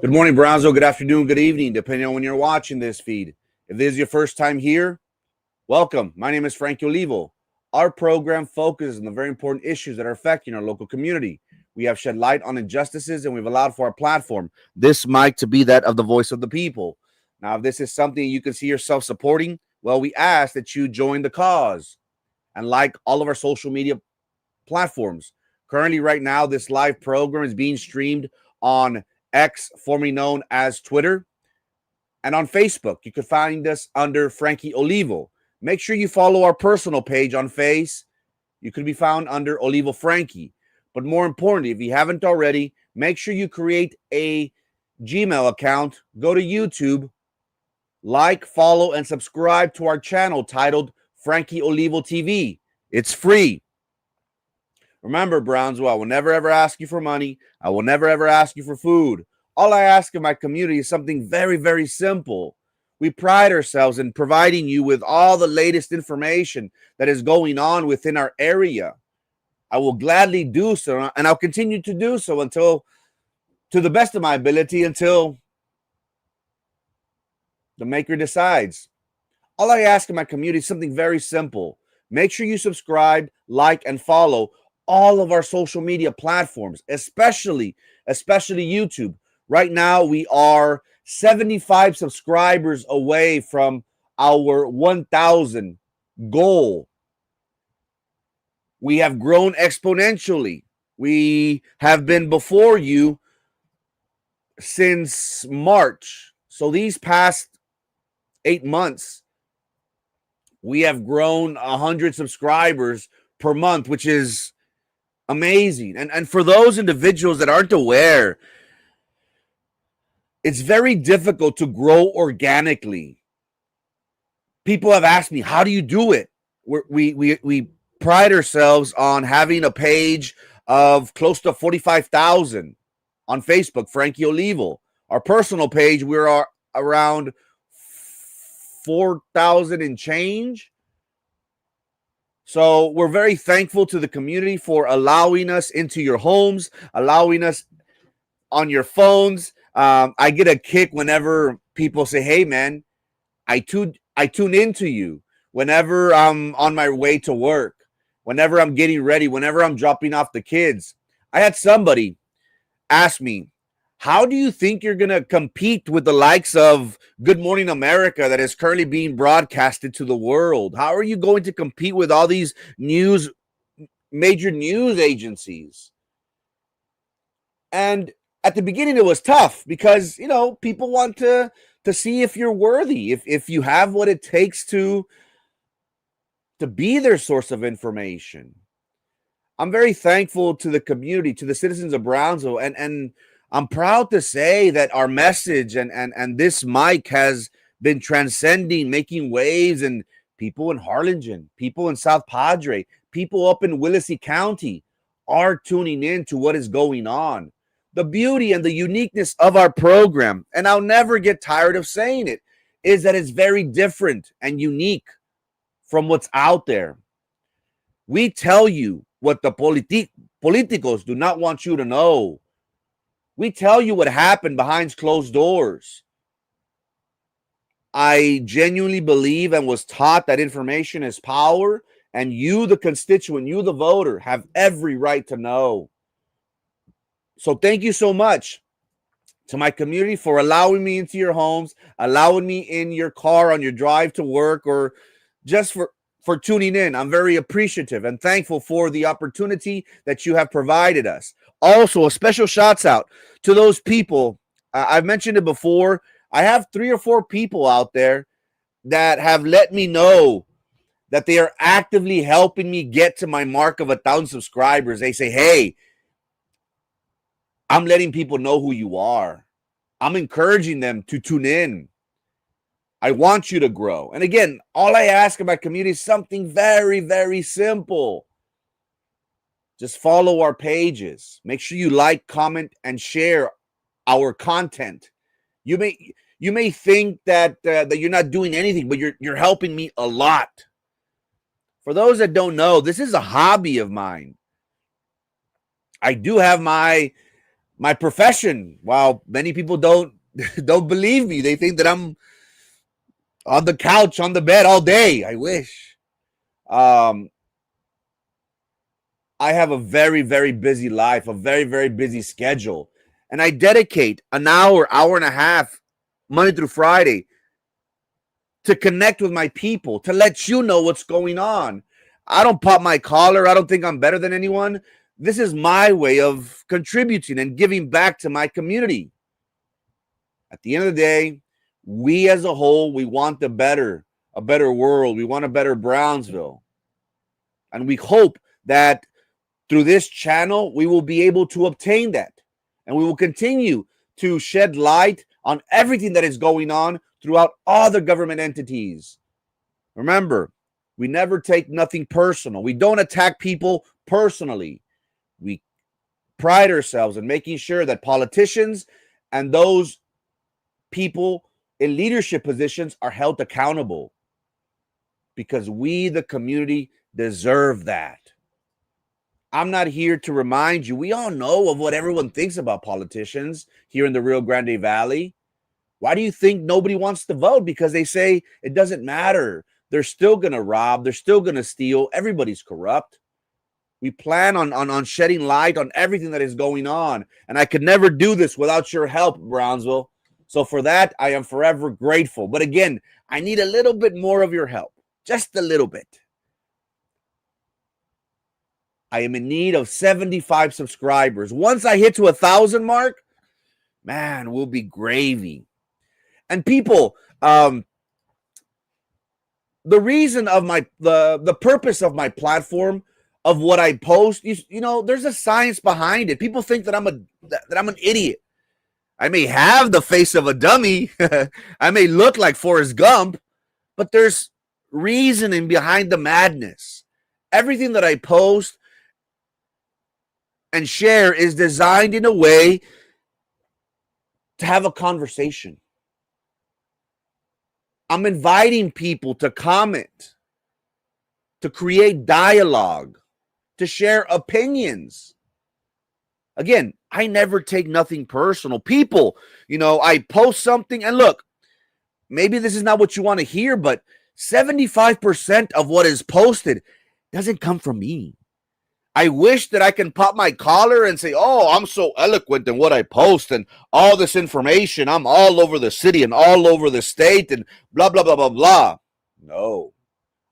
Good morning, Brownsville. Good afternoon, good evening, depending on when you're watching this feed. If this is your first time here, welcome. My name is Frankie Olivo. Our program focuses on the very important issues that are affecting our local community. We have shed light on injustices and we've allowed for our platform, this mic, to be that of the voice of the people. Now, if this is something you can see yourself supporting, well, we ask that you join the cause and like all of our social media platforms. Currently, right now, this live program is being streamed on X, formerly known as Twitter, and on Facebook. You can find us under Frankie Olivo. Make sure you follow our personal page on Face. You can be found under Olivo Frankie. But more importantly, if you haven't already, make sure you create a Gmail account, go to YouTube, like, follow, and subscribe to our channel titled Frankie Olivo TV. It's free. Remember, Brownsville, I will never ever ask you for money. I will never ever ask you for food. All I ask of my community is something very, very simple. We pride ourselves in providing you with all the latest information that is going on within our area. I will gladly do so, and I'll continue to do so until, to the best of my ability, until the maker decides. All I ask of my community is something very simple. Make sure you subscribe, like, and follow all of our social media platforms, especially YouTube. Right now, we are 75 subscribers away from our 1,000 goal. We have grown exponentially. We have been before you since March. So these past 8 months, we have grown 100 subscribers per month, which is amazing. And for those individuals that aren't aware, it's very difficult to grow organically. People have asked me, how do you do it? We pride ourselves on having a page of close to 45,000 on Facebook, Frankie Olivo. Our personal page, we're around 4,000 and change. So we're very thankful to the community for allowing us into your homes, allowing us on your phones. I get a kick whenever people say, hey, man, I tune into you whenever I'm on my way to work, whenever I'm getting ready, whenever I'm dropping off the kids. I had somebody ask me, how do you think you're going to compete with the likes of Good Morning America that is currently being broadcasted to the world? How are you going to compete with all these major news agencies? And at the beginning, it was tough because, people want to see if you're worthy, if you have what it takes to be their source of information. I'm very thankful to the community, to the citizens of Brownsville, and I'm proud to say that our message and this mic has been transcending, making waves, and people in Harlingen, people in South Padre, people up in Willacy County are tuning in to what is going on. The beauty and the uniqueness of our program, and I'll never get tired of saying it, is that it's very different and unique from what's out there. We tell you what the politicos do not want you to know. We tell you what happened behind closed doors. I genuinely believe and was taught that information is power, and you, the constituent, you, the voter, have every right to know. So thank you so much to my community for allowing me into your homes, allowing me in your car on your drive to work, or just for tuning in. I'm very appreciative and thankful for the opportunity that you have provided us. Also, a special shouts out to those people. I've mentioned it before. I have 3 or 4 people out there that have let me know that they are actively helping me get to my mark of 1,000 subscribers. They say, hey, I'm letting people know who you are. I'm encouraging them to tune in. I want you to grow. And again, all I ask of my community is something very, very simple. Just follow our pages. Make sure you like, comment, and share our content. You may think that you're not doing anything, but you're helping me a lot. For those that don't know, this is a hobby of mine. I do have my My profession, while many people don't don't believe me, they think that I'm on the couch, on the bed all day. I wish. Um, I have a very, very busy life, a very, very busy schedule. And I dedicate an hour, hour and a half, Monday through Friday, to connect with my people, to let you know what's going on. I don't pop my collar. I don't think I'm better than anyone. This is my way of contributing and giving back to my community. At the end of the day, we as a whole, we want a better world. We want a better Brownsville. And we hope that through this channel, we will be able to obtain that. And we will continue to shed light on everything that is going on throughout all the government entities. Remember, we never take nothing personal. We don't attack people personally. We pride ourselves in making sure that politicians and those people in leadership positions are held accountable, because we, the community, deserve that. I'm not here to remind you. We all know of what everyone thinks about politicians here in the Rio Grande Valley. Why do you think nobody wants to vote? Because they say it doesn't matter. They're still going to rob. They're still going to steal. Everybody's corrupt. We plan on shedding light on everything that is going on. And I could never do this without your help, Brownsville. So for that, I am forever grateful. But again, I need a little bit more of your help. Just a little bit. I am in need of 75 subscribers. Once I hit to 1,000 mark, man, we'll be gravy. And people, the reason of the purpose of my platform, of what I post, you know, there's a science behind it. People think that I'm an idiot. I may have the face of a dummy. I may look like Forrest Gump, but there's reasoning behind the madness. Everything that I post and share is designed in a way to have a conversation. I'm inviting people to comment, to create dialogue, to share opinions. Again, I never take nothing personal. People, you know, I post something, and look, maybe this is not what you want to hear, but 75% of what is posted doesn't come from me. I wish that I can pop my collar and say, oh, I'm so eloquent in what I post and all this information. I'm all over the city and all over the state and blah, blah, blah, blah, blah. No,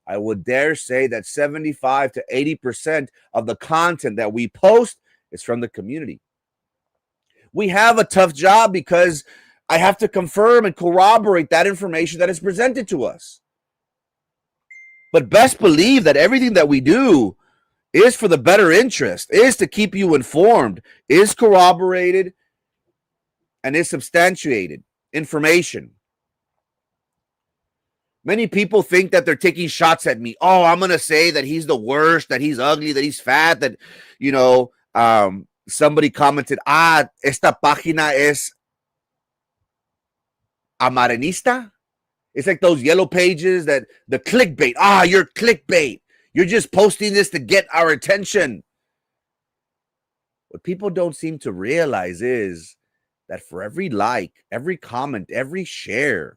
I would dare say that 75 to 80% of the content that we post is from the community. We have a tough job because I have to confirm and corroborate that information that is presented to us. But best believe that everything that we do is for the better interest, is to keep you informed, is corroborated, and is substantiated information. Many people think that they're taking shots at me. Oh, I'm going to say that he's the worst, that he's ugly, that he's fat, that, you know, somebody commented, esta página es amaranista. It's like those yellow pages that the clickbait. You're clickbait. You're just posting this to get our attention. What people don't seem to realize is that for every like, every comment, every share,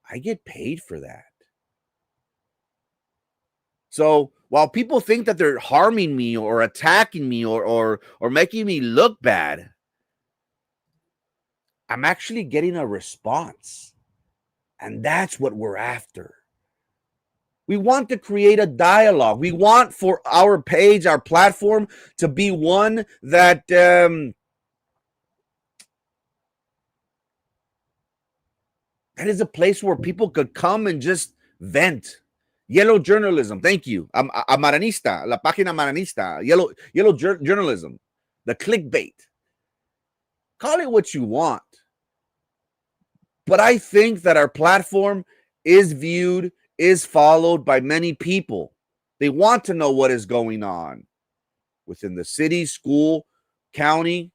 I get paid for that. So while people think that they're harming me or attacking me or making me look bad, I'm actually getting a response. And that's what we're after. We want to create a dialogue. We want for our page, our platform, to be one that that is a place where people could come and just vent. Yellow journalism. Thank you. Amaranista, la página amaranista. Yellow journalism. The clickbait. Call it what you want. But I think that our platform is viewed, is followed by many people. They want to know what is going on within the city, school, county,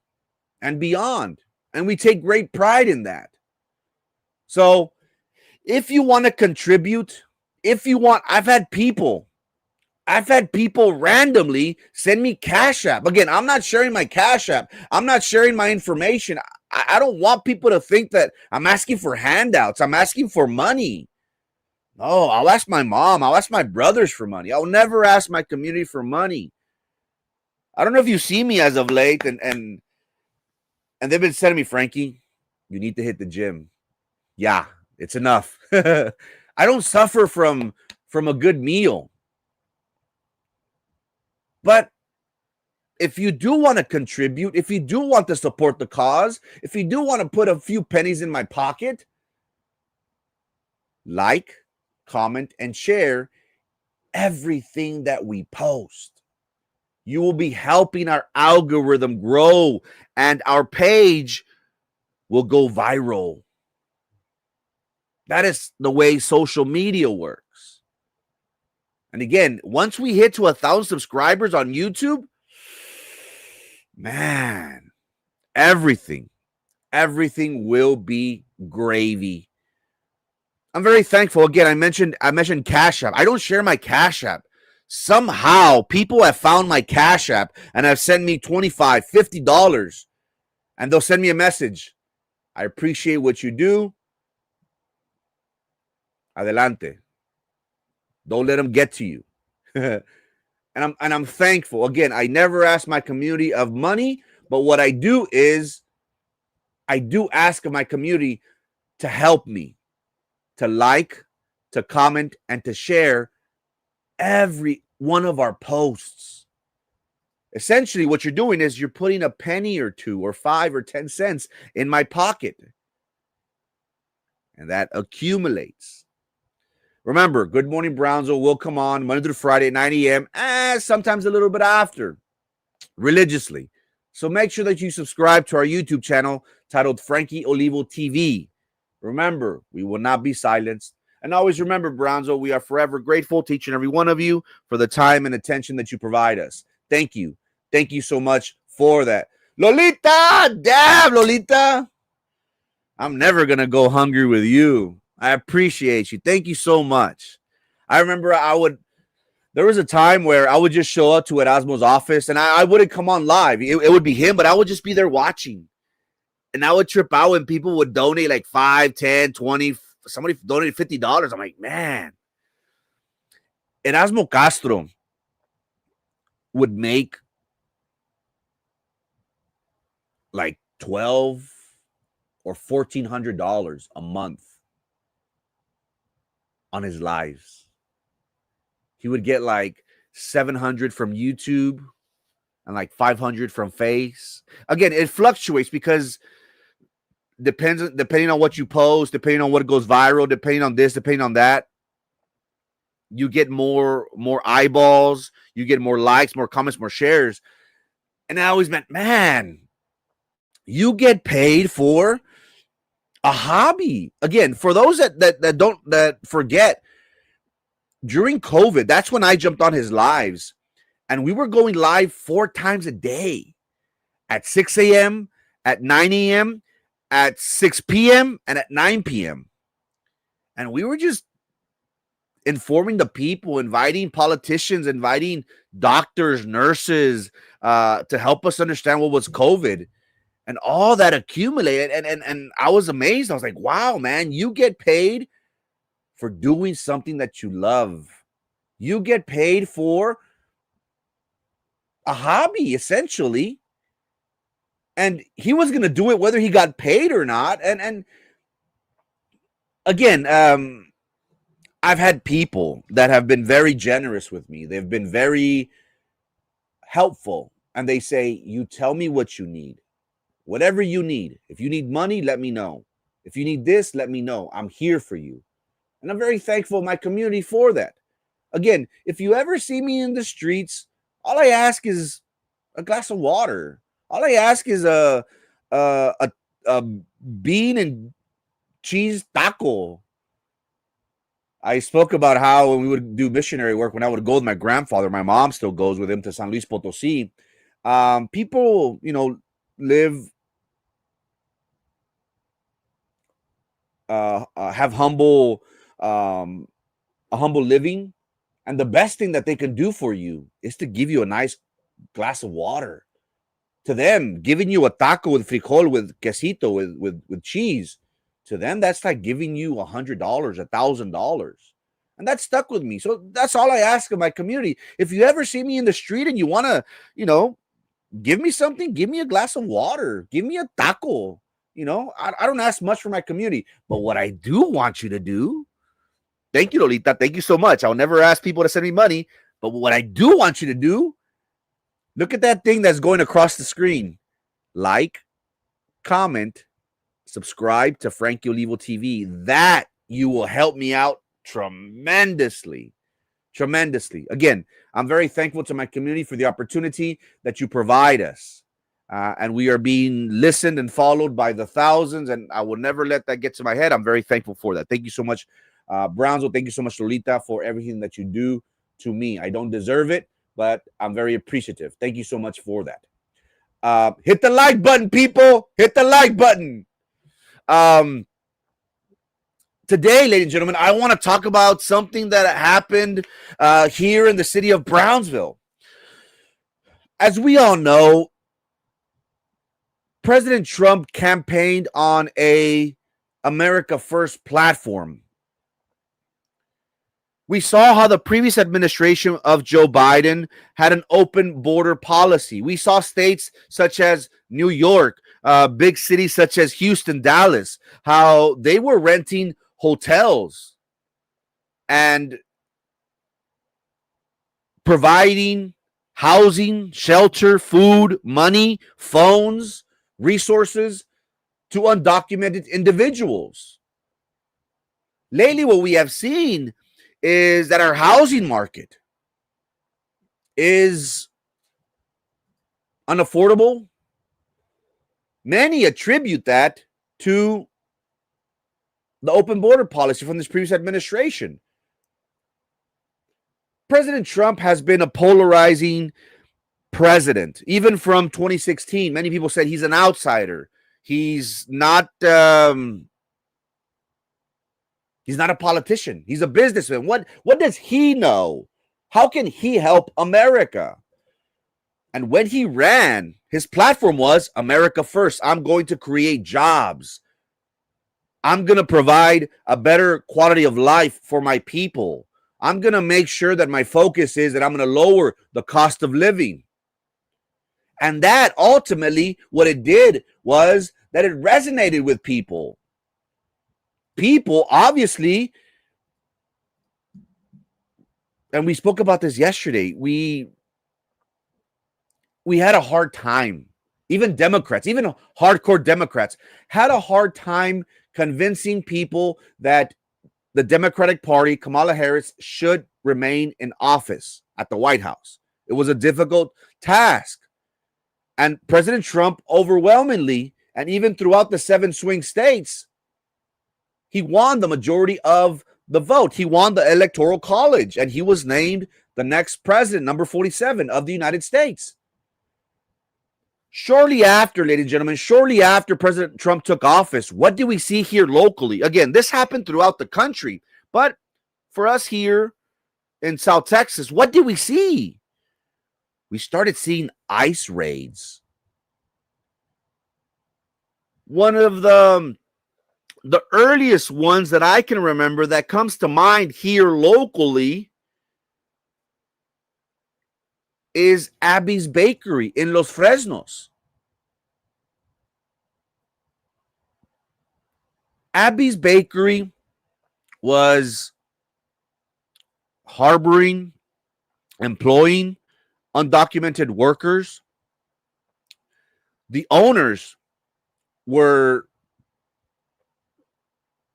and beyond. And we take great pride in that. So if you want to contribute, I've had people I've had people randomly send me Cash App. Again, I'm not sharing my Cash App. I'm not sharing my information. I don't want people to think that I'm asking for handouts. I'm asking for money. No, I'll ask my mom. I'll ask my brothers for money. I'll never ask my community for money. I don't know if you see me as of late, and they've been sending me, Frankie, you need to hit the gym. Yeah, it's enough. I don't suffer from a good meal. But if you do want to contribute, if you do want to support the cause, if you do want to put a few pennies in my pocket, like, comment, and share everything that we post. You will be helping our algorithm grow, and our page will go viral. That is the way social media works. And again, once we hit to 1,000 subscribers on YouTube, man, everything will be gravy. I'm very thankful. Again, I mentioned Cash App. I don't share my Cash App. Somehow people have found my Cash App and have sent me $25, $50, and they'll send me a message. I appreciate what you do. Adelante. Don't let them get to you. and I'm thankful. Again, I never ask my community of money, but what I do is I do ask of my community to help me, to like, to comment, and to share every one of our posts. Essentially, what you're doing is you're putting a penny or two or 5 or 10 cents in my pocket, and that accumulates. Remember, Good Morning Brownsville will come on Monday through Friday at 9 a.m. and sometimes a little bit after, religiously. So make sure that you subscribe to our YouTube channel titled Frankie Olivo TV. Remember, we will not be silenced. And always remember, Brownsville, we are forever grateful to each and every one of you for the time and attention that you provide us. Thank you. Thank you so much for that. Lolita! Damn, Lolita! I'm never going to go hungry with you. I appreciate you. Thank you so much. I remember there was a time where I would just show up to Erasmo's office and I wouldn't come on live. It would be him, but I would just be there watching. And I would trip out when people would donate like 5, 10, 20. Somebody donated $50. I'm like, man. Erasmo Castro would make like $1,200 or $1,400 a month on his lives. He would get like 700 from YouTube and like 500 from Face. Again, it fluctuates because depending on what you post, depending on what goes viral, depending on this, depending on that, you get more eyeballs, you get more likes, more comments, more shares. And I always meant, man, you get paid for a hobby. Again, for those that forget, during COVID, that's when I jumped on his lives, and we were going live 4 times a day, at 6 a.m., at 9 a.m., at 6 p.m., and at 9 p.m. And we were just informing the people, inviting politicians, inviting doctors, nurses, to help us understand what was COVID. And all that accumulated. And I was amazed. I was like, wow, man, you get paid for doing something that you love. You get paid for a hobby, essentially. And he was going to do it whether he got paid or not. And again, I've had people that have been very generous with me. They've been very helpful. And they say, you tell me what you need. Whatever you need. If you need money, let me know. If you need this, let me know. I'm here for you. And I'm very thankful to my community for that. Again, if you ever see me in the streets, all I ask is a glass of water. All I ask is a bean and cheese taco. I spoke about how when we would do missionary work, when I would go with my grandfather, my mom still goes with him to San Luis Potosí. People, live, have a humble living, And the best thing that they can do for you is to give you a nice glass of water. To them, giving you a taco with frijol, with quesito, with cheese, to them, that's like giving you $100, $1,000. And that stuck with me. So that's all I ask of my community. If you ever see me in the street and you want to, give me something, give me a glass of water, give me a taco. I don't ask much for my community. But what I do want you to do, thank you, Lolita. Thank you so much. I'll never ask people to send me money. But what I do want you to do, look at that thing that's going across the screen. Like, comment, subscribe to Frankie Olivo TV. That you will help me out tremendously. Again, I'm very thankful to my community for the opportunity that you provide us. And we are being listened and followed by the thousands, and I will never let that get to my head. I'm very thankful for that. Thank you so much, Brownsville. Thank you so much, Lolita, for everything that you do to me. I don't deserve it, but I'm very appreciative. Thank you so much for that. Hit the like button, people. Hit the like button. Today, ladies and gentlemen, I want to talk about something that happened here in the city of Brownsville. As we all know, President Trump campaigned on a America First platform. We saw how the previous administration of Joe Biden had an open border policy. We saw states such as New York, big cities such as Houston, Dallas, how they were renting hotels and providing housing, shelter, food, money, phones, resources to undocumented individuals. Lately, what we have seen is that our housing market is unaffordable. Many attribute that to the open border policy from this previous administration. President Trump has been a polarizing president, even from 2016. Many people said he's an outsider. He's not a politician. He's a businessman. What does he know? How can he help America? And when he ran, his platform was America First. I'm going to create jobs. I'm going to provide a better quality of life for my people. I'm going to make sure that my focus is that I'm going to lower the cost of living. And that ultimately, what it did was that it resonated with people. People, obviously, and we spoke about this yesterday, we had a hard time. Even Democrats, even hardcore Democrats, had a hard time convincing people that the Democratic Party, Kamala Harris, should remain in office at the White House. It was a difficult task. And President Trump overwhelmingly, and even throughout the 7 swing states, he won the majority of the vote. He won the Electoral College, and he was named the next president, number 47 of the United States. Shortly after, ladies and gentlemen, shortly after President Trump took office, what do we see here locally? Again, this happened throughout the country, but for us here in South Texas, what did we see? We started seeing ICE raids. One of the earliest ones that I can remember that comes to mind here locally is Abby's Bakery in Los Fresnos. Abby's Bakery was harboring, employing undocumented workers. The owners were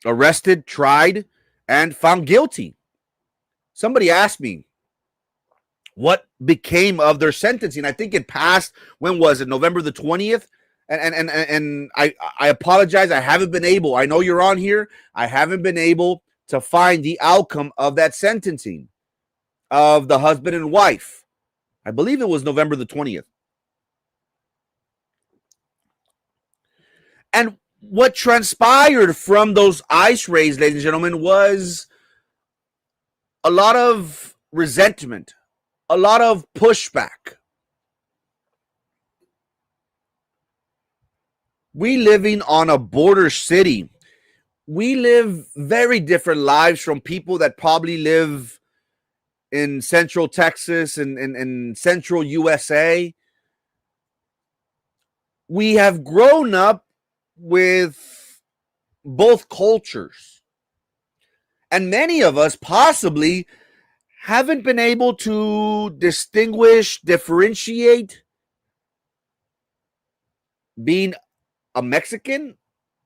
arrested, tried, and found guilty. Somebody asked me what became of their sentencing. I think it passed, when was it? November the 20th? And I apologize. I haven't been able, I know you're on here. I haven't been able to find the outcome of that sentencing of the husband and wife. I believe it was November the 20th. And what transpired from those ICE raids, ladies and gentlemen, was a lot of resentment, a lot of pushback. We living on a border city, we live very different lives from people that probably live in central Texas and central USA. We have grown up with both cultures. And many of us possibly haven't been able to distinguish, differentiate being a Mexican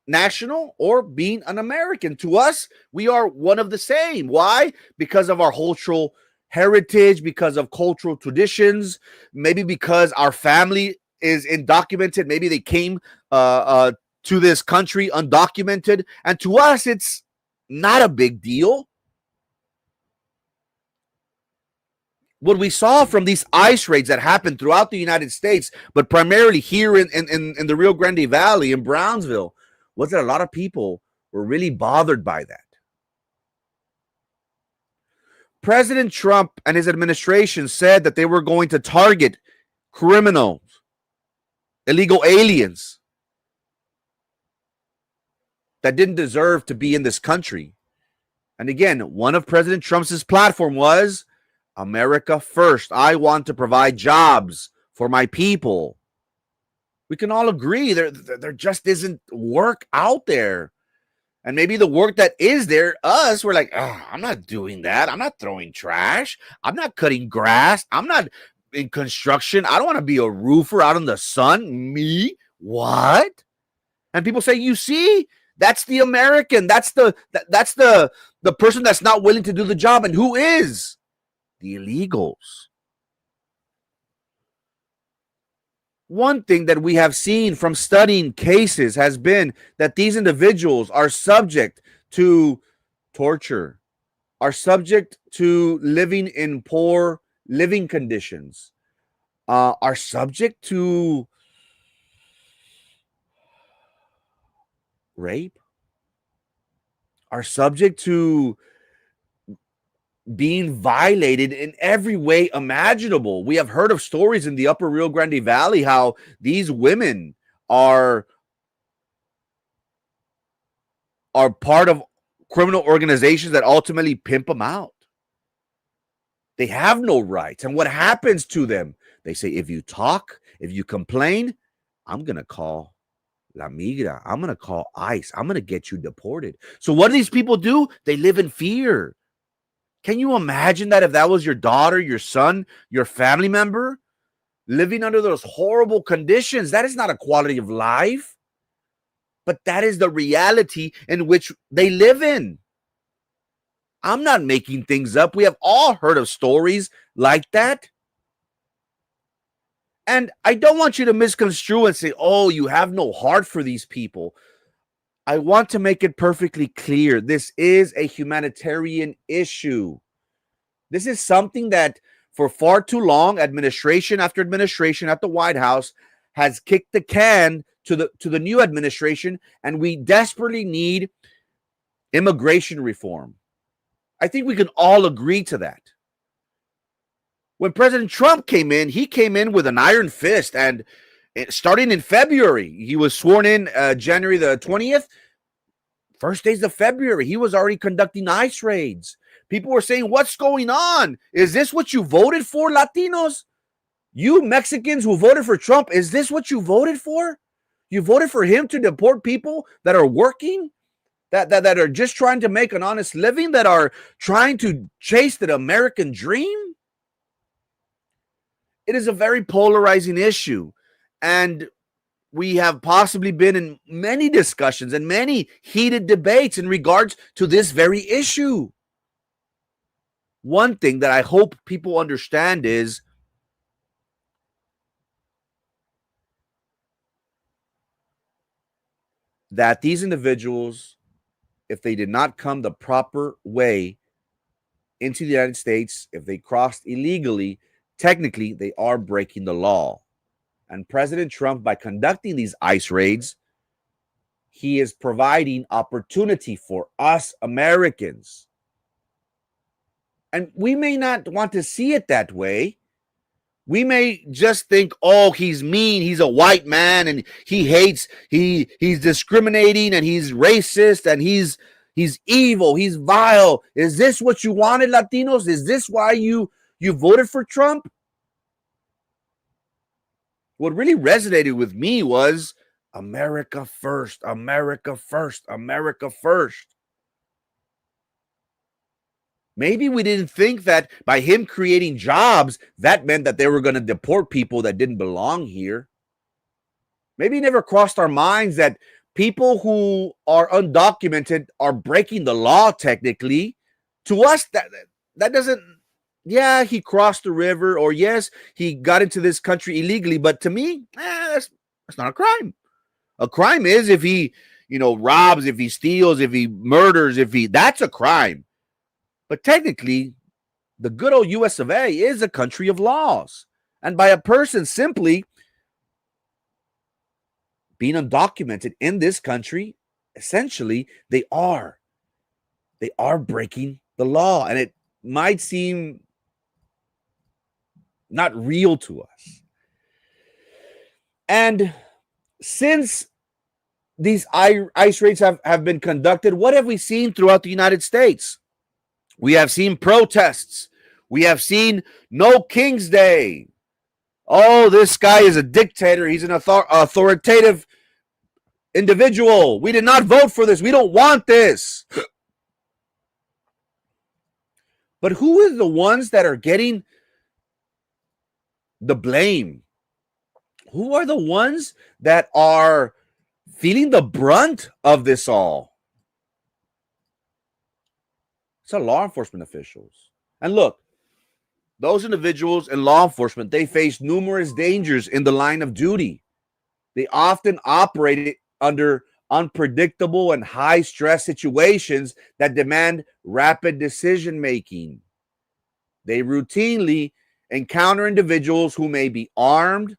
national or being an American. To us, we are one of the same. Why? Because of our cultural heritage, because of cultural traditions, maybe because our family is undocumented. Maybe they came to this country undocumented. And to us, it's not a big deal. What we saw from these ICE raids that happened throughout the United States, but primarily here in the Rio Grande Valley, in Brownsville, was that a lot of people were really bothered by that. President Trump and his administration said that they were going to target criminals, illegal aliens that didn't deserve to be in this country. And again, one of President Trump's platform was America first. I want to provide jobs for my people. We can all agree there just isn't work out there. And maybe the work that is there, we're like, I'm not doing that. I'm not throwing trash. I'm not cutting grass. I'm not in construction. I don't want to be a roofer out in the sun. Me? What? And people say, you see, that's the American. That's the person that's not willing to do the job. And who is? The illegals. One thing that we have seen from studying cases has been that these individuals are subject to torture, are subject to living in poor living conditions, are subject to rape, are subject to being violated in every way imaginable. We have heard of stories in the upper Rio Grande Valley how these women are part of criminal organizations that ultimately pimp them out. They have no rights. And what happens to them? They say, if you talk, if you complain, I'm going to call La Migra. I'm going to call ICE. I'm going to get you deported. So what do these people do? They live in fear. Can you imagine that if that was your daughter, your son, your family member living under those horrible conditions? That is not a quality of life, but that is the reality in which they live in. I'm not making things up. We have all heard of stories like that. And I don't want you to misconstrue and say, oh, you have no heart for these people. I want to make it perfectly clear. This is a humanitarian issue. This is something that for far too long, administration after administration at the White House has kicked the can to the new administration, and we desperately need immigration reform. I think we can all agree to that. When President Trump came in, he came in with an iron fist, and starting in February, he was sworn in January the 20th. First days of February, he was already conducting ICE raids. People were saying, what's going on? Is this what you voted for, Latinos? You Mexicans who voted for Trump, is this what you voted for? You voted for him to deport people that are working, that are just trying to make an honest living, that are trying to chase the American dream? It is a very polarizing issue. And we have possibly been in many discussions and many heated debates in regards to this very issue. One thing that I hope people understand is that these individuals, if they did not come the proper way into the United States, if they crossed illegally, technically they are breaking the law. And President Trump, by conducting these ICE raids, he is providing opportunity for us Americans And we may not want to see it that way. We may just think, oh, he's mean, he's a white man, and he hates, he's discriminating, and he's racist, and he's evil, he's vile. Is this what you wanted, Latinos? Is this why you voted for Trump? What really resonated with me was America first, America first, America first. Maybe we didn't think that by him creating jobs, that meant that they were going to deport people that didn't belong here. Maybe it never crossed our minds that people who are undocumented are breaking the law technically. To us, that doesn't, yeah, he crossed the river, or yes, he got into this country illegally. But to me, that's not a crime. A crime is if he, robs, if he steals, if he murders, that's a crime. But technically, the good old US of A is a country of laws. And by a person simply being undocumented in this country, essentially, they are breaking the law. And it might seem not real to us. And since these ICE raids have been conducted, what have we seen throughout the United States? We have seen protests. We have seen No King's Day. Oh, this guy is a dictator. He's an authoritative individual. We did not vote for this. We don't want this. But who is the ones that are getting the blame? Who are the ones that are feeling the brunt of this all? It's our law enforcement officials. And look, those individuals in law enforcement, they face numerous dangers in the line of duty. They often operate under unpredictable and high-stress situations that demand rapid decision-making. They routinely encounter individuals who may be armed,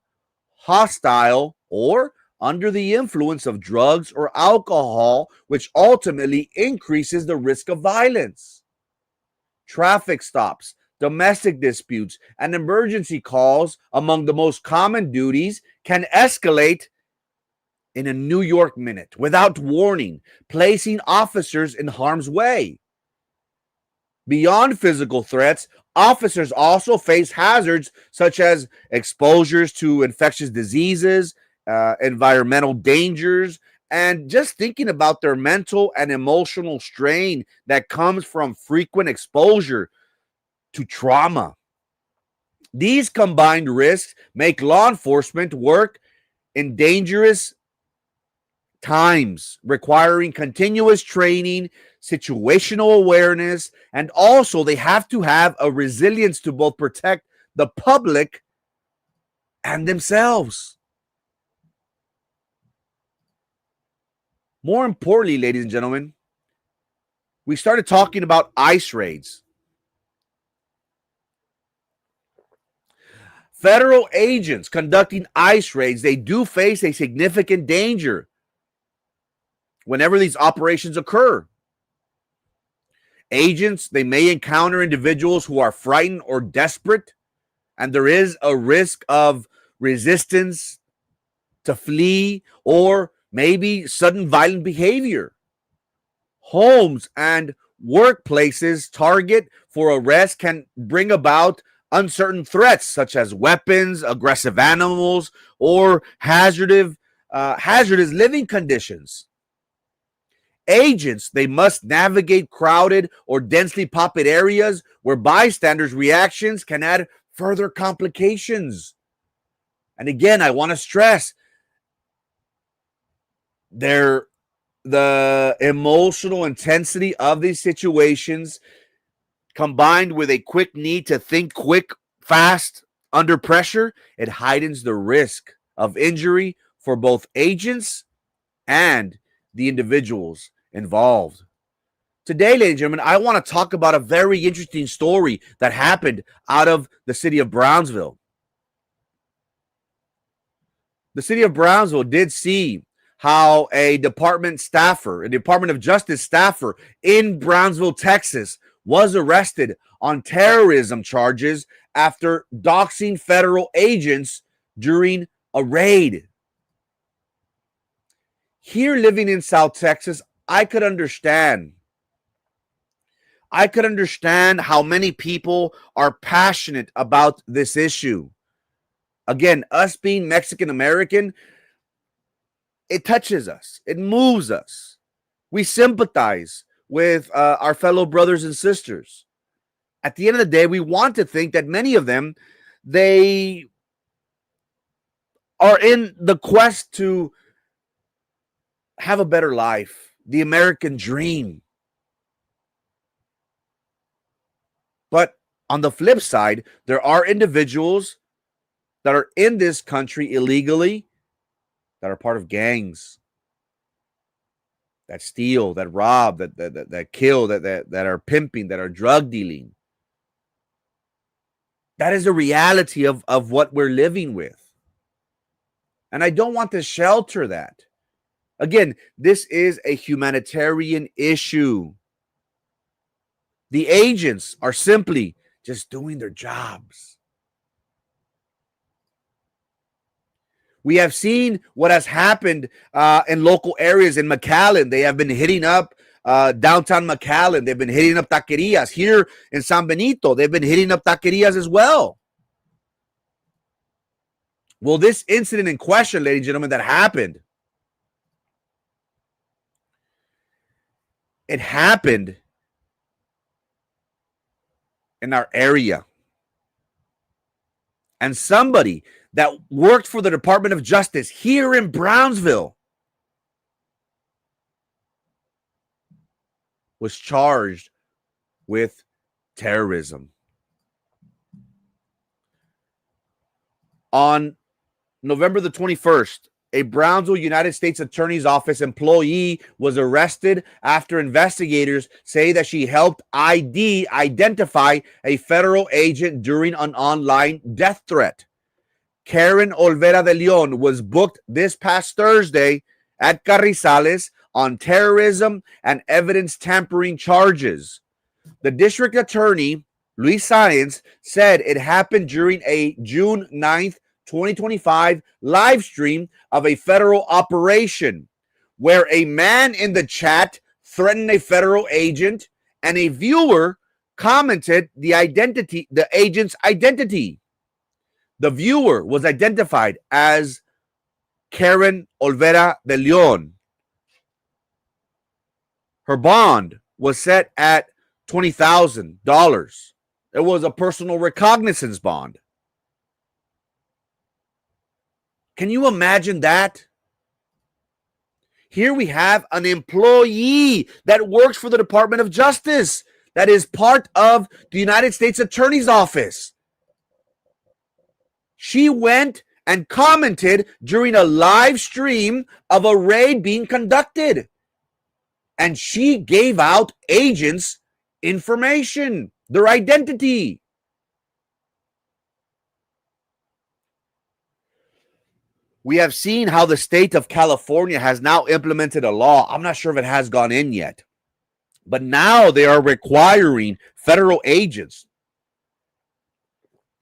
hostile, or under the influence of drugs or alcohol, which ultimately increases the risk of violence. Traffic stops, domestic disputes, and emergency calls, among the most common duties, can escalate in a New York minute without warning, placing officers in harm's way. Beyond physical threats, officers also face hazards such as exposures to infectious diseases, environmental dangers, and just thinking about their mental and emotional strain that comes from frequent exposure to trauma. These combined risks make law enforcement work in dangerous times, requiring continuous training, situational awareness, and also they have to have a resilience to both protect the public and themselves. More importantly, ladies and gentlemen, we started talking about ICE raids. Federal agents conducting ICE raids, they do face a significant danger whenever these operations occur. Agents, they may encounter individuals who are frightened or desperate, and there is a risk of resistance to flee or maybe sudden violent behavior. Homes and workplaces target for arrest can bring about uncertain threats such as weapons, aggressive animals, or hazardous living conditions. Agents, they must navigate crowded or densely populated areas where bystanders' reactions can add further complications. And again, I want to stress the emotional intensity of these situations, combined with a quick need to think quick, fast, under pressure, it heightens the risk of injury for both agents and the individuals involved. Today, ladies and gentlemen, I want to talk about a very interesting story that happened out of the city of Brownsville. The city of Brownsville did see how a Department of Justice staffer in Brownsville, Texas, was arrested on terrorism charges after doxing federal agents during a raid. Here, living in South Texas, I could understand. I could understand how many people are passionate about this issue. Again, us being Mexican American, it touches us, it moves us. We sympathize with our fellow brothers and sisters. At the end of the day, we want to think that many of them, they are in the quest to have a better life, the American dream. But on the flip side, there are individuals that are in this country illegally that are part of gangs, that steal, that rob, that kill, that are pimping, that are drug dealing. That is the reality of what we're living with. And I don't want to shelter that. Again, this is a humanitarian issue. The agents are simply just doing their jobs. We have seen what has happened in local areas in McAllen. They have been hitting up downtown McAllen. They've been hitting up taquerias. Here in San Benito, they've been hitting up taquerias as well. Well, this incident in question, ladies and gentlemen, that happened, it happened in our area. And somebody that worked for the Department of Justice here in Brownsville was charged with terrorism. On November the 21st, a Brownsville United States Attorney's Office employee was arrested after investigators say that she helped identify a federal agent during an online death threat. Karen Olvera De Leon was booked this past Thursday at Carrizales on terrorism and evidence tampering charges. The district attorney, Luis Sáenz, said it happened during a June 9th, 2025 live stream of a federal operation where a man in the chat threatened a federal agent and a viewer commented the agent's identity. The viewer was identified as Karen Olvera De Leon. Her bond was set at $20,000. It was a personal recognizance bond. Can you imagine that? Here we have an employee that works for the Department of Justice, that is part of the United States Attorney's Office. She went and commented during a live stream of a raid being conducted. And she gave out agents information, their identity. We have seen how the state of California has now implemented a law. I'm not sure if it has gone in yet, but now they are requiring federal agents,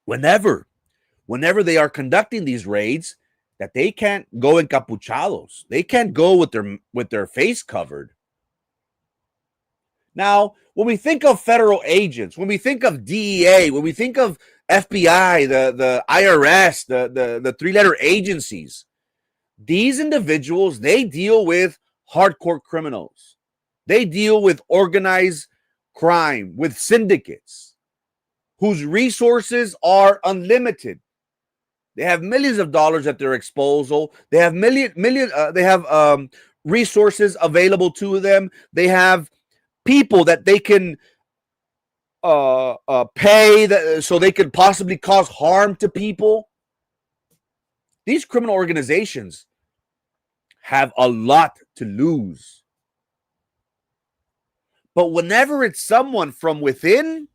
whenever they are conducting these raids, that they can't go encapuchados. They can't go with their face covered. Now, when we think of federal agents, when we think of DEA, when we think of FBI, the IRS, the three-letter agencies, these individuals, they deal with hardcore criminals. They deal with organized crime, with syndicates whose resources are unlimited. They have millions of dollars at their disposal. They have resources available to them. They have people that they can pay so they could possibly cause harm to people. These criminal organizations have a lot to lose. But whenever it's someone from within,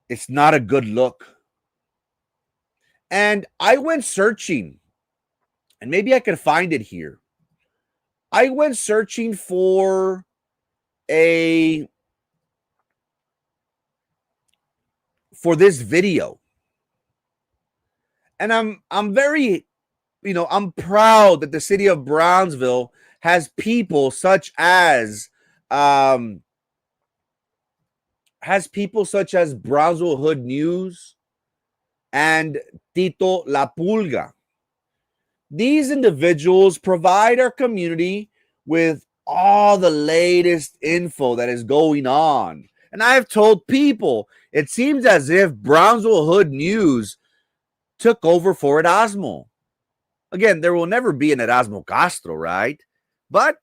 it's not a good look. And I went searching, and maybe I could find it here. I went searching for for this video. And I'm very, I'm proud that the city of Brownsville has people such as Brownsville Hood News and Tito La Pulga. These individuals provide our community with all the latest info that is going on. And I've told people, it seems as if Brownsville Hood News took over for Erasmo. Again, there will never be an Erasmo Castro, right? But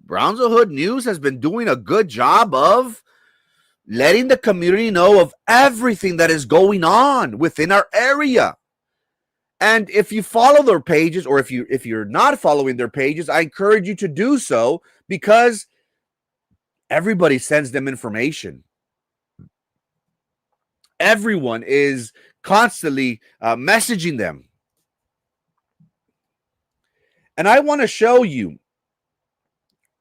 Brownsville Hood News has been doing a good job of letting the community know of everything that is going on within our area. And if you follow their pages, or if you're not following their pages, I encourage you to do so, because everybody sends them information. Everyone is constantly messaging them. And I want to show you,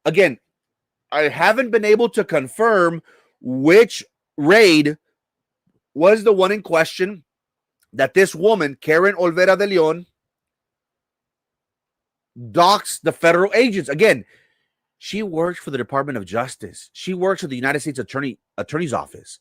again, I haven't been able to confirm which raid was the one in question that this woman, Karen Olvera De Leon, doxed the federal agents. Again, she works for the Department of Justice. She works for the United States Attorney's Office.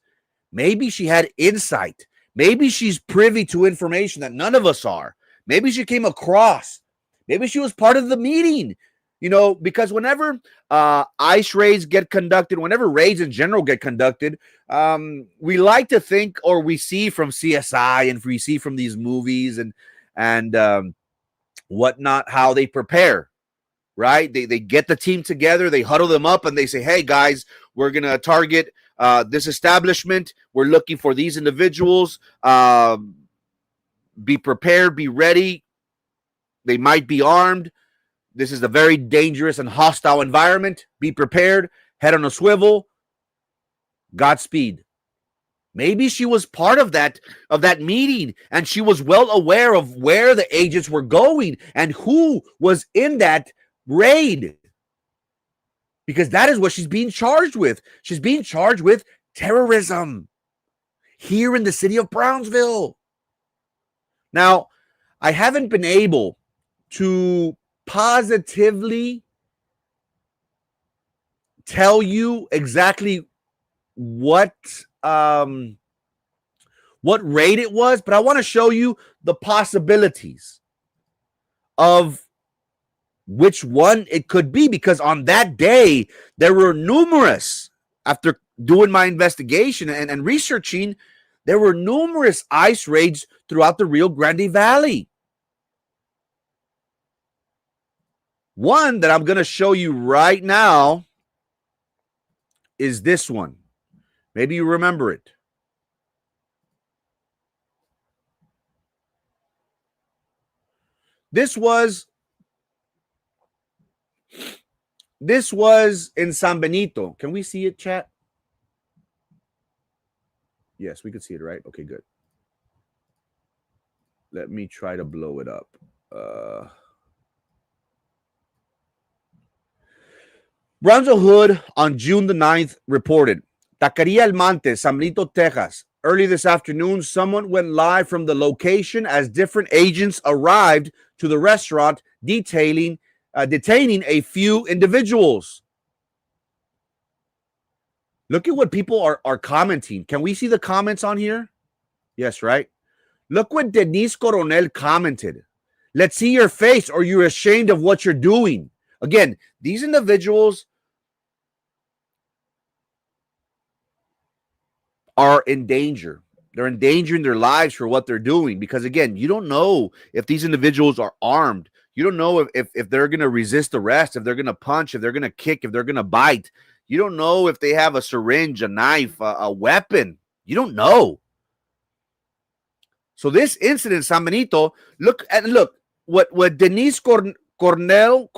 Maybe she had insight. Maybe she's privy to information that none of us are. Maybe she came across. Maybe she was part of the meeting. Because whenever ICE raids get conducted, whenever raids in general get conducted, we like to think, or we see from CSI and we see from these movies and whatnot, how they prepare, right? They get the team together, they huddle them up, and they say, hey, guys, we're going to target this establishment. We're looking for these individuals. Be prepared, be ready. They might be armed. This is a very dangerous and hostile environment. Be prepared. Head on a swivel. Godspeed. Maybe she was part of that meeting, and she was well aware of where the agents were going and who was in that raid. Because that is what she's being charged with. She's being charged with terrorism here in the city of Brownsville. Now, I haven't been able to positively tell you exactly what rate it was, but I want to show you the possibilities of which one it could be, because on that day there were numerous, after doing my investigation and researching, there were numerous ICE raids throughout the Rio Grande Valley. One that I'm going to show you right now is this one. Maybe you remember it. This was in San Benito. Can we see it, chat? Yes, we could see it, right? Okay, good. Let me try to blow it up. Brownsville Hood on June the 9th reported, Taqueria El Monte, San Benito, Texas. Early this afternoon, someone went live from the location as different agents arrived to the restaurant detaining a few individuals. Look at what people are commenting. Can we see the comments on here? Yes, right? Look what Denise Coronel commented. Let's see your face, or you're ashamed of what you're doing. Again, these individuals are in danger. They're endangering their lives for what they're doing, because, again, you don't know if these individuals are armed. You don't know if they're going to resist arrest, if they're going to punch, if they're going to kick, if they're going to bite. You don't know if they have a syringe, a knife, a weapon. You don't know. So this incident, San Benito, look what Denise Cornell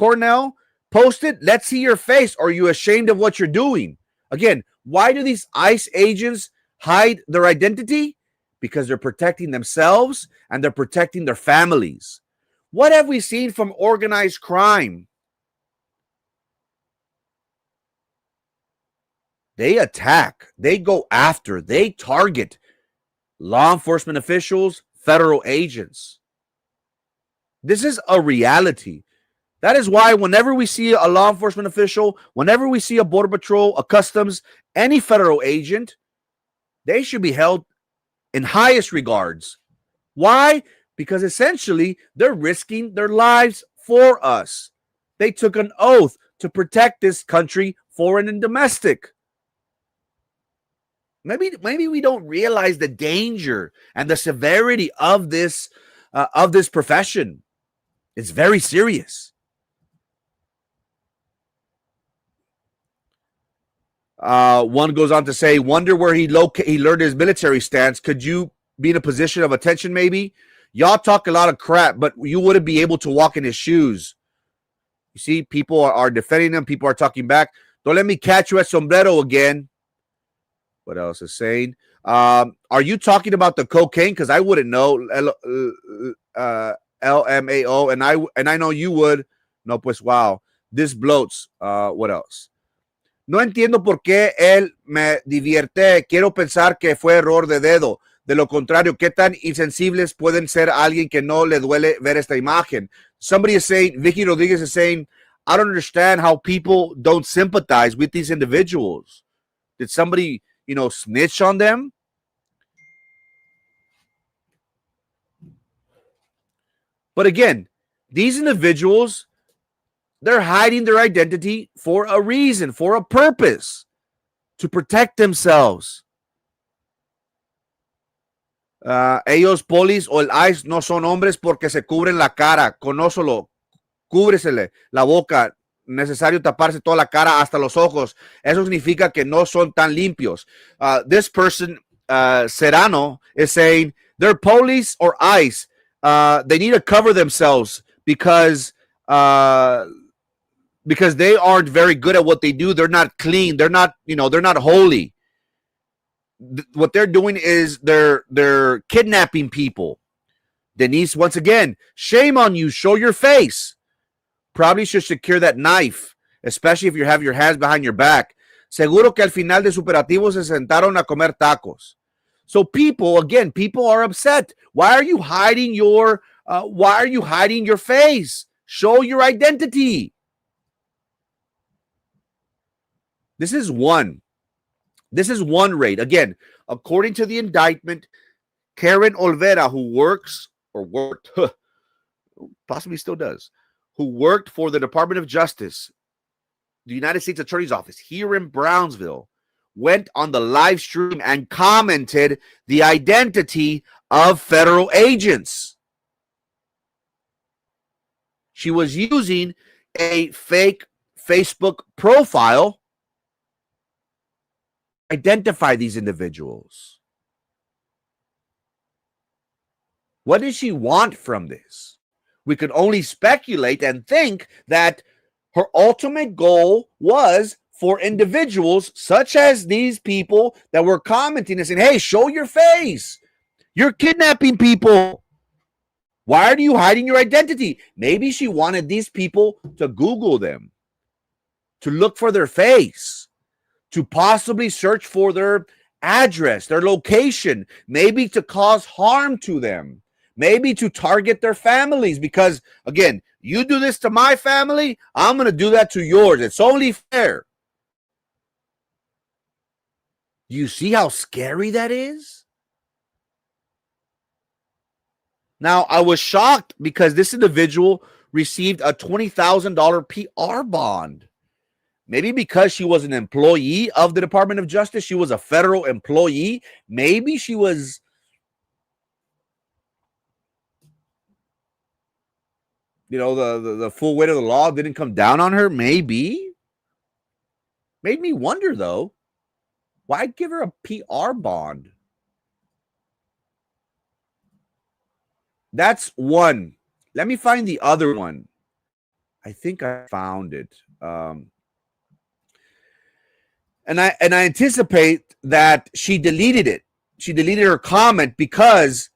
posted. Let's see your face. Are you ashamed of what you're doing? Again, why do these ICE agents hide their identity? Because they're protecting themselves and they're protecting their families. What have we seen from organized crime? They attack, they go after, they target law enforcement officials, federal agents. This is a reality. That is why whenever we see a law enforcement official, whenever we see a border patrol, a customs, any federal agent, they should be held in highest regards. Why? Because essentially they're risking their lives for us. They took an oath to protect this country, foreign and domestic. Maybe we don't realize the danger and the severity of this profession. It's very serious. One goes on to say, wonder where he learned his military stance. Could you be in a position of attention maybe? Y'all talk a lot of crap, but you wouldn't be able to walk in his shoes. You see, people are defending him. People are talking back. Don't let me catch you at sombrero again. What else is saying? Are you talking about the cocaine? Because I wouldn't know. LMAO, and I know you would. No, pues wow. This bloats. What else? No entiendo por qué él me divierte. Quiero pensar que fue error de dedo. De lo contrario, ¿qué tan insensibles pueden ser alguien que no le duele ver esta imagen? Somebody is saying, Vicky Rodriguez is saying, I don't understand how people don't sympathize with these individuals. Did somebody, snitch on them? But again, these individuals, they're hiding their identity for a reason, for a purpose, to protect themselves. Ellos, polis o el ICE, no son hombres porque se cubren la cara. Conócelo, cúbresele la boca. Necesario taparse toda la cara hasta los ojos. Eso significa que no son tan limpios. This person, Serrano, is saying they're police or ICE. They need to cover themselves because they aren't very good at what they do. They're not clean. They're not, they're not holy. What they're doing is they're kidnapping people. Denise, once again, shame on you. Show your face. Probably should secure that knife, especially if you have your hands behind your back. Seguro que al final de su operativo se sentaron a comer tacos. So people are upset. Why are you hiding your face? Show your identity. This is one raid. Again, according to the indictment, Karen Olvera, who worked, possibly still does, who worked for the Department of Justice, the United States Attorney's Office here in Brownsville, went on the live stream and commented the identity of federal agents. She was using a fake Facebook profile to identify these individuals. What does she want from this? We could only speculate and think that her ultimate goal was for individuals such as these people that were commenting and saying, hey, show your face. You're kidnapping people. Why are you hiding your identity? Maybe she wanted these people to Google them, to look for their face, to possibly search for their address, their location, maybe to cause harm to them, maybe to target their families. Because, again, you do this to my family, I'm going to do that to yours. It's only fair. You see how scary that is? Now, I was shocked because this individual received a $20,000 PR bond. Maybe because she was an employee of the Department of Justice. She was a federal employee. Maybe she was, the full weight of the law didn't come down on her. Maybe. Made me wonder, though. Why give her a PR bond? That's one. Let me find the other one. I think I found it. And I anticipate that she deleted it. She deleted her comment because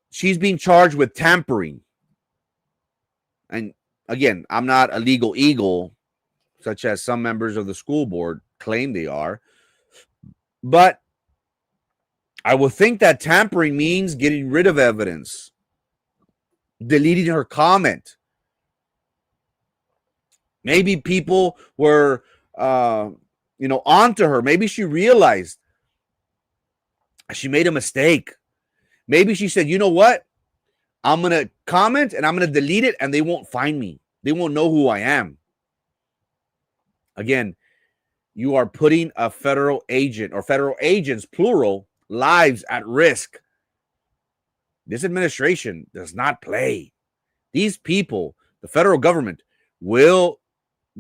she's being charged with tampering. And again, I'm not a legal eagle, such as some members of the school board claim they are. But I would think that tampering means getting rid of evidence, deleting her comment. Maybe people were, onto her. Maybe she realized she made a mistake. Maybe she said, you know what? I'm going to comment and I'm going to delete it and they won't find me. They won't know who I am. Again, you are putting a federal agent or federal agents, plural, lives at risk. This administration does not play. These people, the federal government, will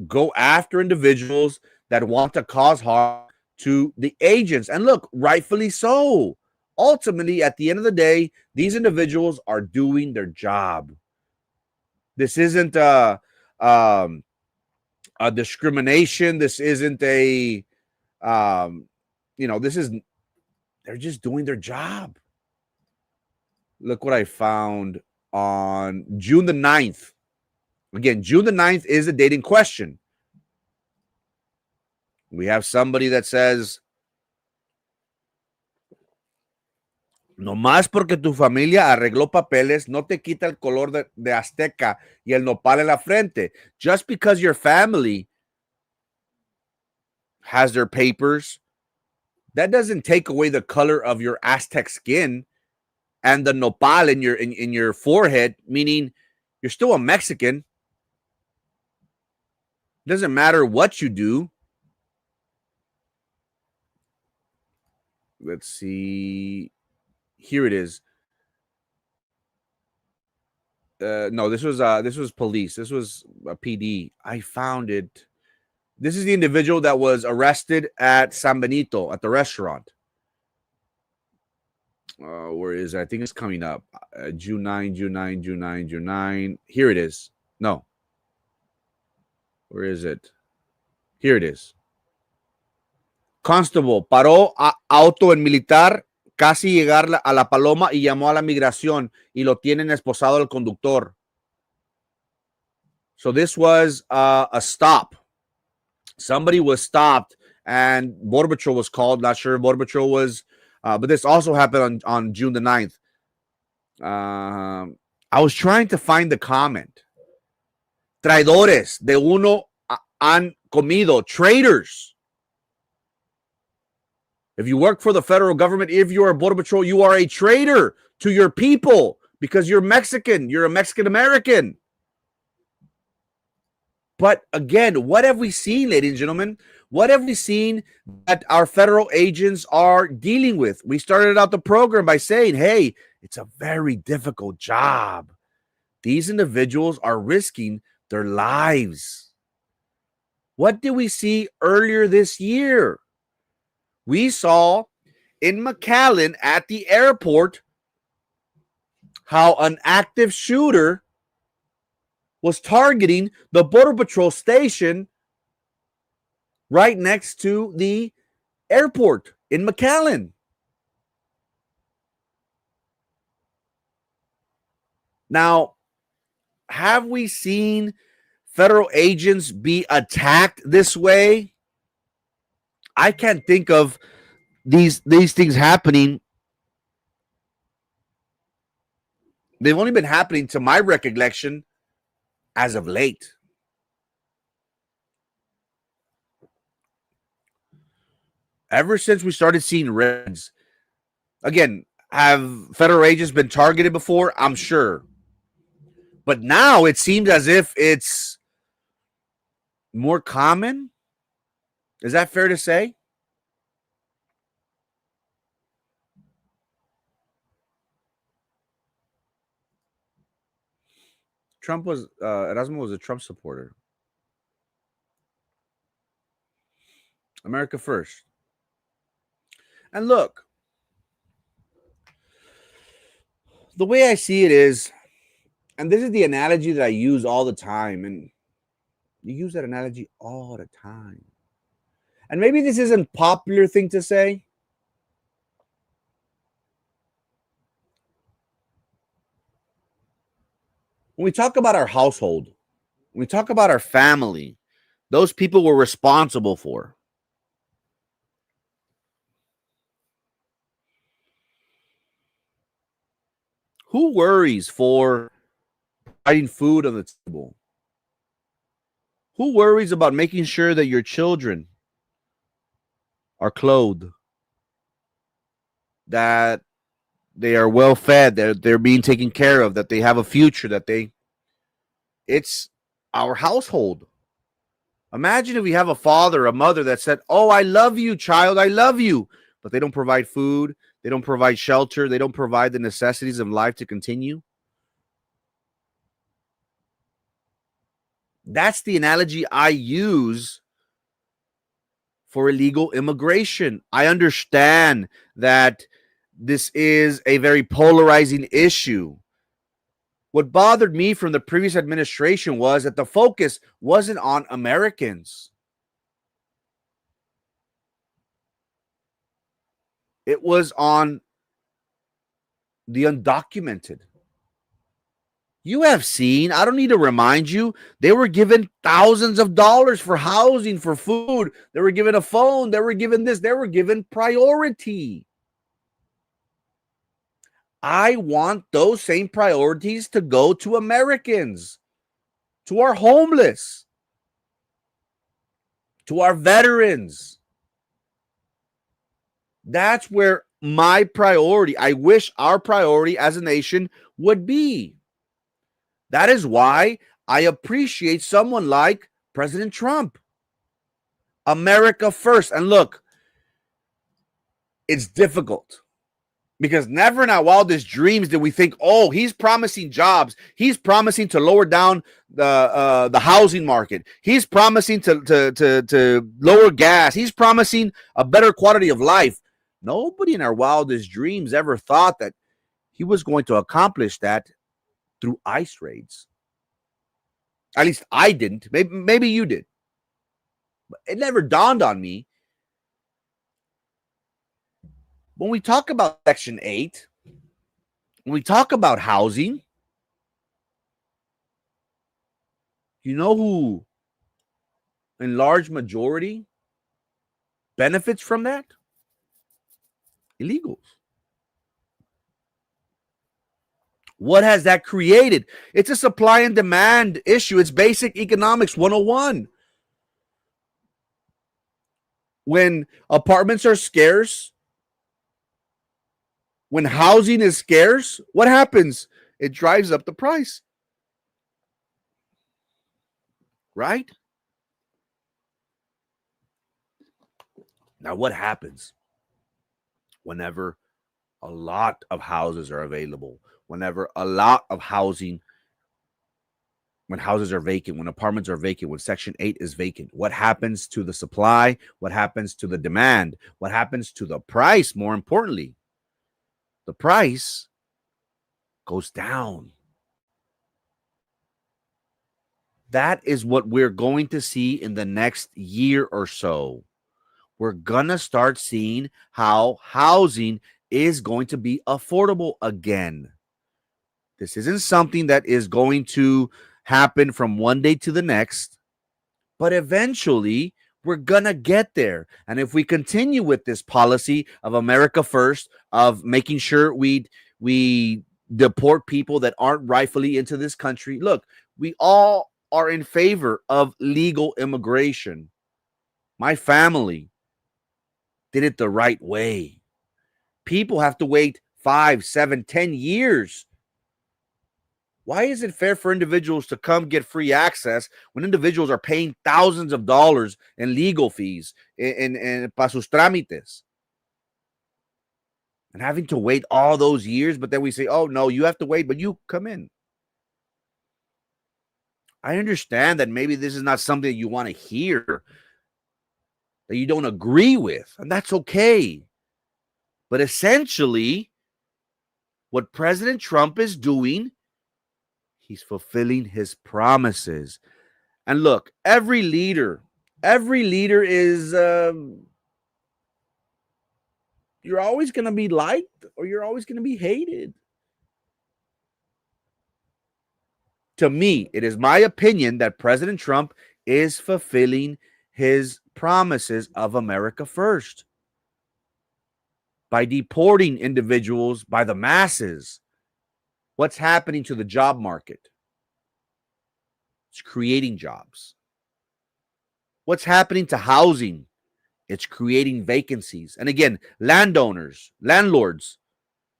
go after individuals that want to cause harm to the agents. And look, rightfully so. Ultimately, at the end of the day, these individuals are doing their job. This isn't a discrimination. This isn't this is, they're just doing their job. Look what I found on June the 9th. Again, June the 9th is the date in question. We have somebody that says, nomás porque tu familia arregló papeles, no te quita el color de azteca y el nopal en la frente. Just because your family has their papers, that doesn't take away the color of your Aztec skin and the nopal in your forehead, meaning you're still a Mexican. Doesn't matter what you do. Let's see. Here it is. No, this was police. This was a PD. I found it. This is the individual that was arrested at San Benito at the restaurant. Where is it? I think it's coming up. June 9. Here it is. No. Where is it? Here it is. Constable paró auto en militar casi llegar a la Paloma y llamó a la migración y lo tienen esposado el conductor. So this was a stop. Somebody was stopped and Border Patrol was called. Not sure if Border Patrol was, but this also happened on June the 9th. I was trying to find the comment. Traidores de uno han comido. Traitors. If you work for the federal government, if you are a Border Patrol, you are a traitor to your people because you're Mexican. You're a Mexican-American. But again, what have we seen, ladies and gentlemen? What have we seen that our federal agents are dealing with? We started out the program by saying, hey, it's a very difficult job. These individuals are risking their lives. What did we see earlier this year? We saw in McAllen at the airport how an active shooter was targeting the Border Patrol station right next to the airport in McAllen. Now, have we seen federal agents be attacked this way? I can't think of these things happening. They've only been happening to my recollection as of late. Ever since we started seeing raids, again, have federal agents been targeted before? I'm sure. But now it seems as if it's more common. Is that fair to say? Erasmo was a Trump supporter. America first. And look, the way I see it is, and this is the analogy that I use all the time, and you use that analogy all the time. And maybe this isn't a popular thing to say. When we talk about our household, when we talk about our family, those people we're responsible for. Who worries for providing food on the table? Who worries about making sure that your children are clothed, that they are well fed, that they're being taken care of, that they have a future, it's our household. Imagine if we have a father, a mother that said, "Oh, I love you, child, I love you," but they don't provide food, they don't provide shelter, they don't provide the necessities of life to continue. That's the analogy I use for illegal immigration. I understand that this is a very polarizing issue. What bothered me from the previous administration was that the focus wasn't on Americans. It was on the undocumented. You have seen, I don't need to remind you, they were given thousands of dollars for housing, for food. They were given a phone. They were given this. They were given priority. I want those same priorities to go to Americans, to our homeless, to our veterans. That's where my priority, I wish our priority as a nation would be. That is why I appreciate someone like President Trump. America first. And look, it's difficult because never in our wildest dreams did we think, oh, he's promising jobs. He's promising to lower down the housing market. He's promising to lower gas. He's promising a better quality of life. Nobody in our wildest dreams ever thought that he was going to accomplish that through ICE raids. At least I didn't. Maybe you did. But it never dawned on me. When we talk about Section 8, when we talk about housing, you know who, in large majority, benefits from that? Illegals. What has that created? It's a supply and demand issue. It's basic economics 101. When apartments are scarce, when housing is scarce, what happens? It drives up the price. Right? Now, what happens whenever a lot of houses are available? Whenever a lot of housing, when houses are vacant, when apartments are vacant, when Section 8 is vacant, what happens to the supply? What happens to the demand? What happens to the price? More importantly, the price goes down. That is what we're going to see in the next year or so. We're going to start seeing how housing is going to be affordable again. This isn't something that is going to happen from one day to the next, but eventually we're going to get there. And if we continue with this policy of America first, of making sure we deport people that aren't rightfully into this country, look, we all are in favor of legal immigration. My family did it the right way. People have to wait 5, 7, 10 years. Why is it fair for individuals to come get free access when individuals are paying thousands of dollars in legal fees and para sus trámites? And having to wait all those years, but then we say, oh, no, you have to wait, but you come in. I understand that maybe this is not something that you want to hear, that you don't agree with, and that's okay. But essentially, what President Trump is doing, he's fulfilling his promises. And look, every leader is, you're always going to be liked or you're always going to be hated. To me, it is my opinion that President Trump is fulfilling his promises of America first by deporting individuals by the masses, What's happening to the job market? It's creating jobs. What's happening to housing? It's creating vacancies. And again, landowners, landlords,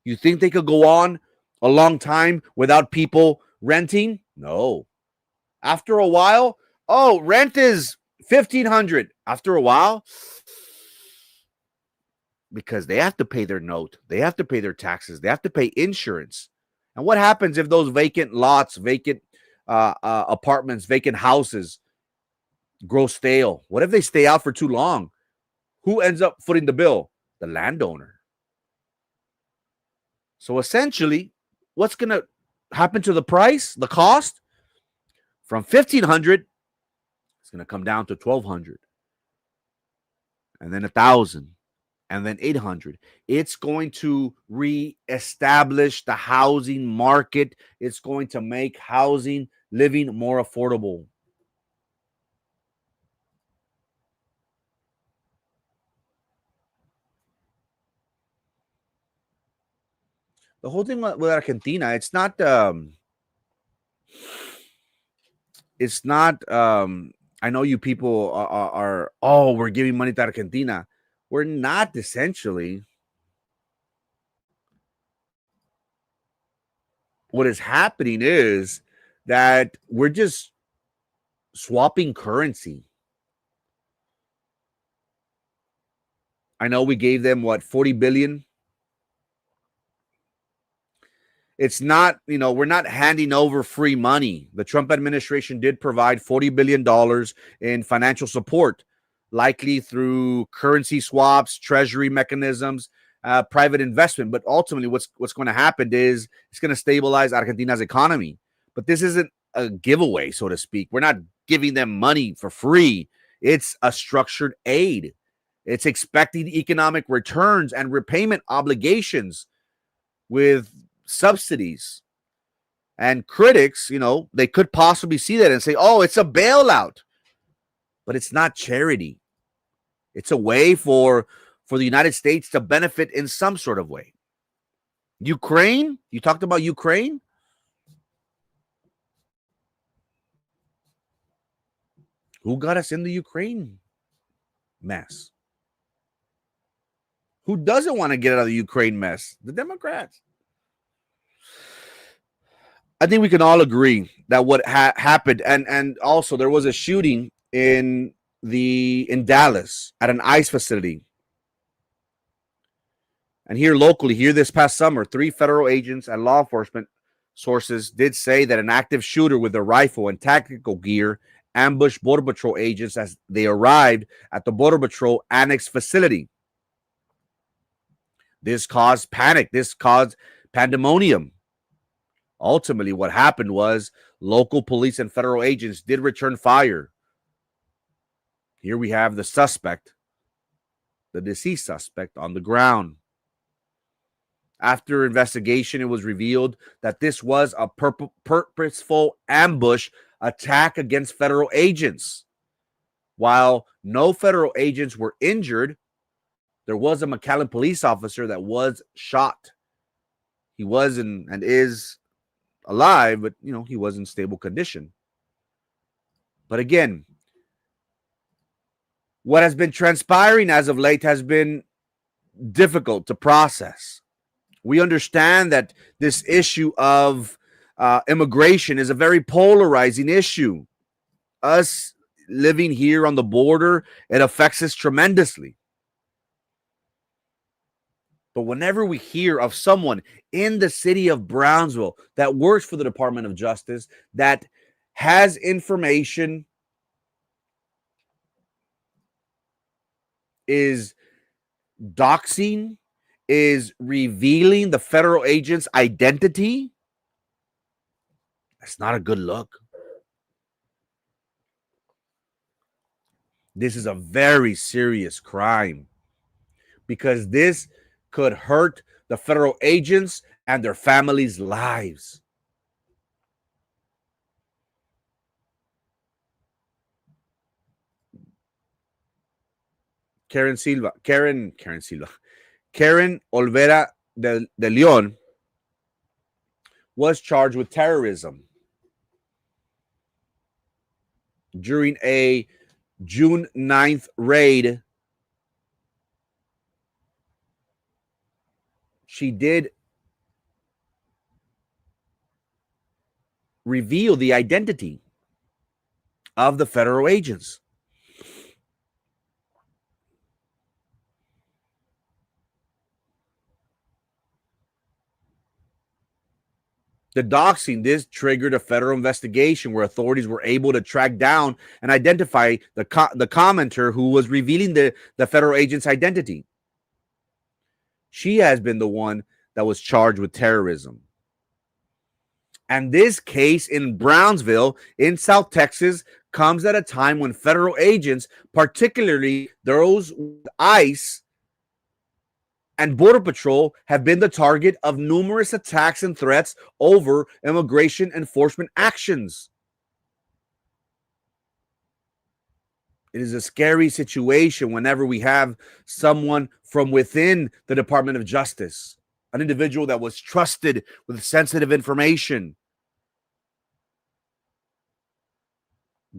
you think they could go on a long time without people renting? No. After a while, oh, rent is $1,500. After a while, because they have to pay their note, they have to pay their taxes, they have to pay insurance. And what happens if those vacant lots, vacant apartments, vacant houses grow stale? What if they stay out for too long? Who ends up footing the bill? The landowner. So essentially, what's going to happen to the price, the cost? From $1,500, it's going to come down to $1,200, and then $1,000, and then $800. It's going to reestablish the housing market. It's going to make housing, living more affordable. The whole thing with Argentina, it's not I know you people are oh, we're giving money to Argentina. We're not, essentially. What is happening is that we're just swapping currency. I know we gave them what, 40 billion. It's not, we're not handing over free money. The Trump administration did provide $40 billion in financial support, likely through currency swaps, treasury mechanisms, private investment. But ultimately, what's going to happen is it's going to stabilize Argentina's economy. But this isn't a giveaway, so to speak. We're not giving them money for free. It's a structured aid. It's expecting economic returns and repayment obligations with subsidies. And critics, they could possibly see that and say, oh, it's a bailout. But it's not charity. It's a way for the United States to benefit in some sort of way. Ukraine, you talked about Ukraine. Who got us in the Ukraine mess? Who doesn't want to get out of the Ukraine mess? The Democrats. I think we can all agree that what happened, and also there was a shooting in Dallas at an ICE facility. And here locally, here this past summer, 3 federal agents and law enforcement sources did say that an active shooter with a rifle and tactical gear ambushed Border Patrol agents as they arrived at the Border Patrol Annex facility. This caused panic. This caused pandemonium. Ultimately, what happened was local police and federal agents did return fire. Here we have the suspect, the deceased suspect, on the ground. After investigation, it was revealed that this was a purposeful ambush attack against federal agents. While no federal agents were injured, there was a McAllen police officer that was shot. He was and is alive, but he was in stable condition. But again, what has been transpiring as of late has been difficult to process. We understand that this issue of immigration is a very polarizing issue. Us living here on the border, it affects us tremendously. But whenever we hear of someone in the city of Brownsville that works for the Department of Justice, that has information, is doxing, is revealing the federal agent's identity, that's not a good look. This is a very serious crime because this could hurt the federal agents and their families' lives. Karen Olvera De Leon was charged with terrorism. During a June 9th raid, she did reveal the identity of the federal agents. The doxing, this triggered a federal investigation where authorities were able to track down and identify the commenter who was revealing the federal agent's identity. She has been the one that was charged with terrorism. And this case in Brownsville in South Texas comes at a time when federal agents, particularly those with ICE and Border Patrol, have been the target of numerous attacks and threats over immigration enforcement actions. It is a scary situation whenever we have someone from within the Department of Justice, an individual that was trusted with sensitive information,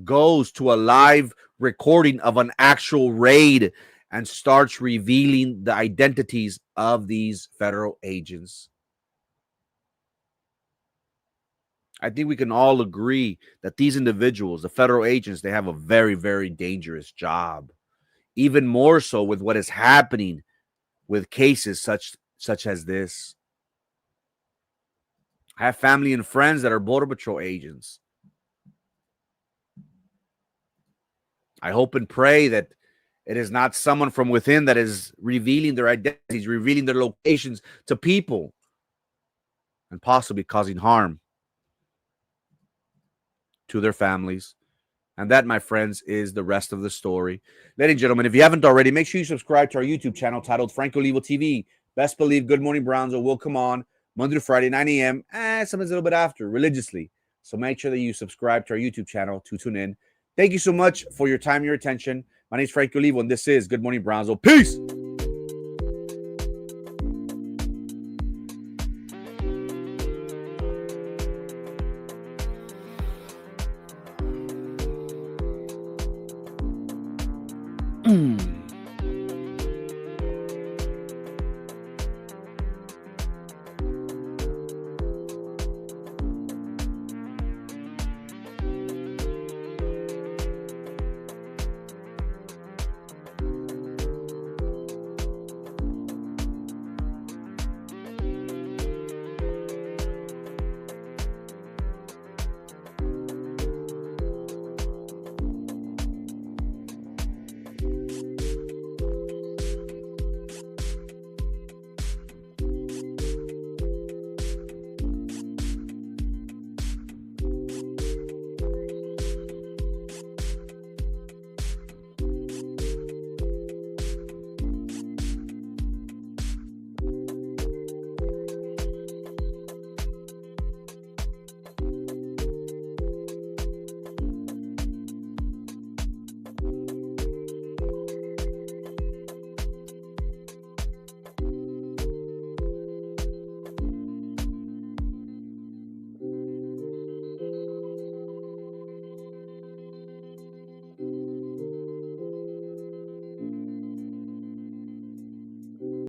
goes to a live recording of an actual raid and starts revealing the identities of these federal agents. I think we can all agree that these individuals, the federal agents, they have a very, very dangerous job. Even more so with what is happening with cases such as this. I have family and friends that are Border Patrol agents. I hope and pray that it is not someone from within that is revealing their identities, revealing their locations to people, and possibly causing harm to their families. And that, my friends, is the rest of the story. Ladies and gentlemen, if you haven't already, make sure you subscribe to our YouTube channel titled Franco Levo TV. Best believe Good Morning Brownsville will come on Monday to Friday, 9 a.m., and sometimes a little bit after, religiously. So make sure that you subscribe to our YouTube channel to tune in. Thank you so much for your time and your attention. My name is Franco Levo, and this is Good Morning Brownsville. Peace!